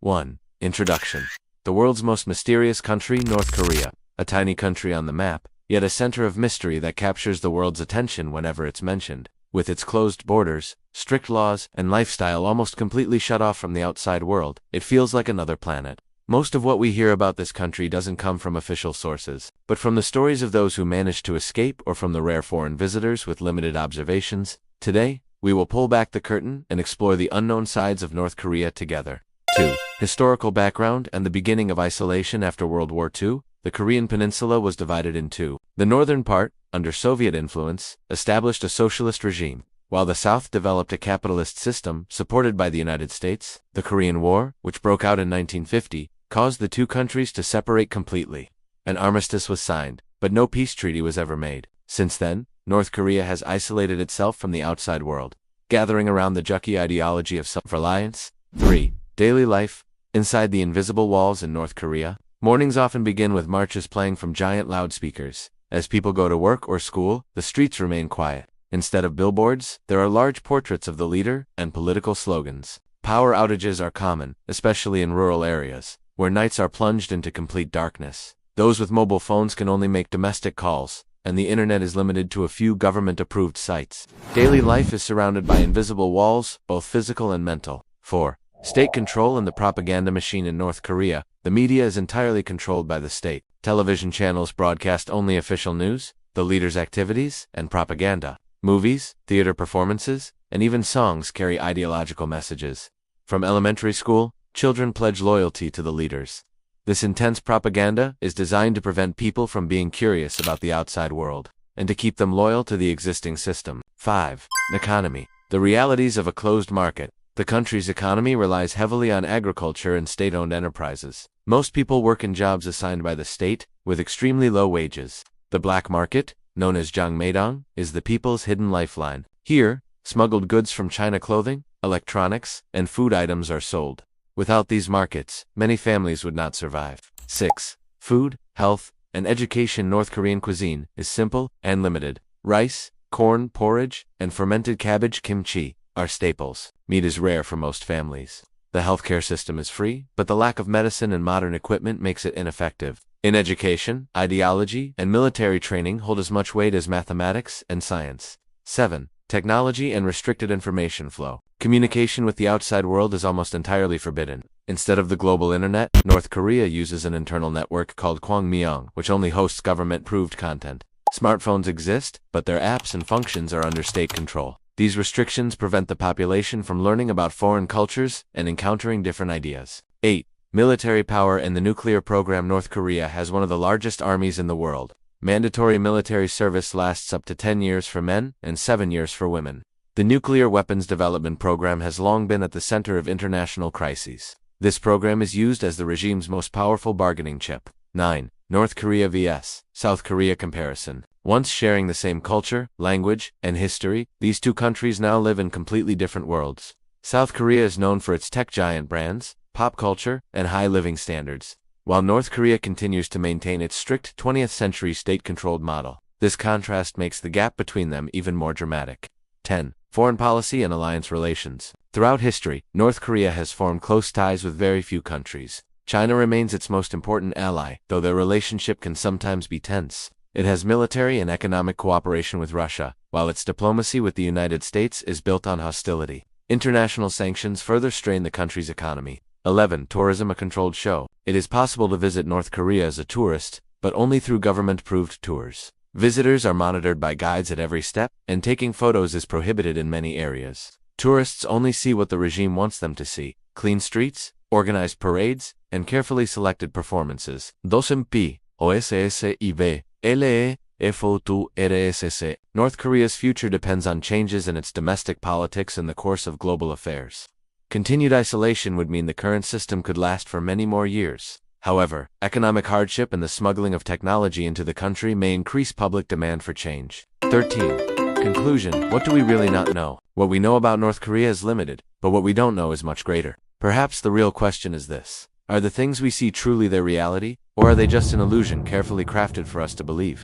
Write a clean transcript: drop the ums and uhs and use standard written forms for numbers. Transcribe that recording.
1. Introduction. The world's most mysterious country, North Korea. A tiny country on the map, yet a center of mystery that captures the world's attention whenever it's mentioned. With its closed borders, strict laws, and lifestyle almost completely shut off from the outside world, it feels like another planet. Most of what we hear about this country doesn't come from official sources, but from the stories of those who managed to escape or from the rare foreign visitors with limited observations. Today, we will pull back the curtain and explore the unknown sides of North Korea together. 2. Historical background and the beginning of isolation after World War II. The Korean peninsula was divided in two. The northern part, under Soviet influence, established a socialist regime, while the south developed a capitalist system supported by the United States. The Korean War, which broke out in 1950, caused the two countries to separate completely. An armistice was signed, but no peace treaty was ever made. Since then, North Korea has isolated itself from the outside world, gathering around the Juche ideology of self-reliance. 3. Daily life. Inside the invisible walls in North Korea, mornings often begin with marches playing from giant loudspeakers. As people go to work or school, the streets remain quiet. Instead of billboards, there are large portraits of the leader and political slogans. Power outages are common, especially in rural areas, where nights are plunged into complete darkness. Those with mobile phones can only make domestic calls, and the internet is limited to a few government-approved sites. Daily life is surrounded by invisible walls, both physical and mental. 4. State control and the propaganda machine in North Korea. The media is entirely controlled by the state. Television channels broadcast only official news, the leader's activities, and propaganda. Movies, theater performances, and even songs carry ideological messages. From elementary school, children pledge loyalty to the leaders. This intense propaganda is designed to prevent people from being curious about the outside world, and to keep them loyal to the existing system. 5. Economy. The realities of a closed market. The country's economy relies heavily on agriculture and state-owned enterprises. Most people work in jobs assigned by the state, with extremely low wages. The black market, known as Jangmaedong, is the people's hidden lifeline. Here, smuggled goods from China clothing, electronics, and food items are sold. Without these markets, many families would not survive. 6. Food, health, and education. North Korean cuisine is simple and limited. Rice, corn, porridge, and fermented cabbage kimchi are staples. Meat is rare for most families. The healthcare system is free, but the lack of medicine and modern equipment makes it ineffective. In education, ideology and military training hold as much weight as mathematics and science. 7. Technology and restricted information flow. Communication with the outside world is almost entirely forbidden. Instead of the global internet, North Korea uses an internal network called Kwangmyong, which only hosts government-approved content. Smartphones exist, but their apps and functions are under state control. These restrictions prevent the population from learning about foreign cultures and encountering different ideas. 8. Military power and the nuclear program. North Korea has one of the largest armies in the world. Mandatory military service lasts up to 10 years for men and 7 years for women. The nuclear weapons development program has long been at the center of international crises. This program is used as the regime's most powerful bargaining chip. 9. North Korea vs. South Korea comparison. Once sharing the same culture, language, and history, these two countries now live in completely different worlds. South Korea is known for its tech giant brands, pop culture, and high living standards, while North Korea continues to maintain its strict 20th century state-controlled model. This contrast makes the gap between them even more dramatic. 10. Foreign policy and alliance relations. Throughout history, North Korea has formed close ties with very few countries. China remains its most important ally, though their relationship can sometimes be tense. It has military and economic cooperation with Russia, while its diplomacy with the United States is built on hostility. International sanctions further strain the country's economy. 11. Tourism, a controlled show. It is possible to visit North Korea as a tourist, but only through government-approved tours. Visitors are monitored by guides at every step, and taking photos is prohibited in many areas. Tourists only see what the regime wants them to see: clean streets, organized parades, and carefully selected performances. 2. OSSIV. LEFO2RSS. North Korea's future depends on changes in its domestic politics in the course of global affairs. Continued isolation would mean the current system could last for many more years. However, economic hardship and the smuggling of technology into the country may increase public demand for change. 13. Conclusion. What do we really not know? What we know about North Korea is limited, but what we don't know is much greater. Perhaps the real question is this: are the things we see truly their reality, or are they just an illusion carefully crafted for us to believe?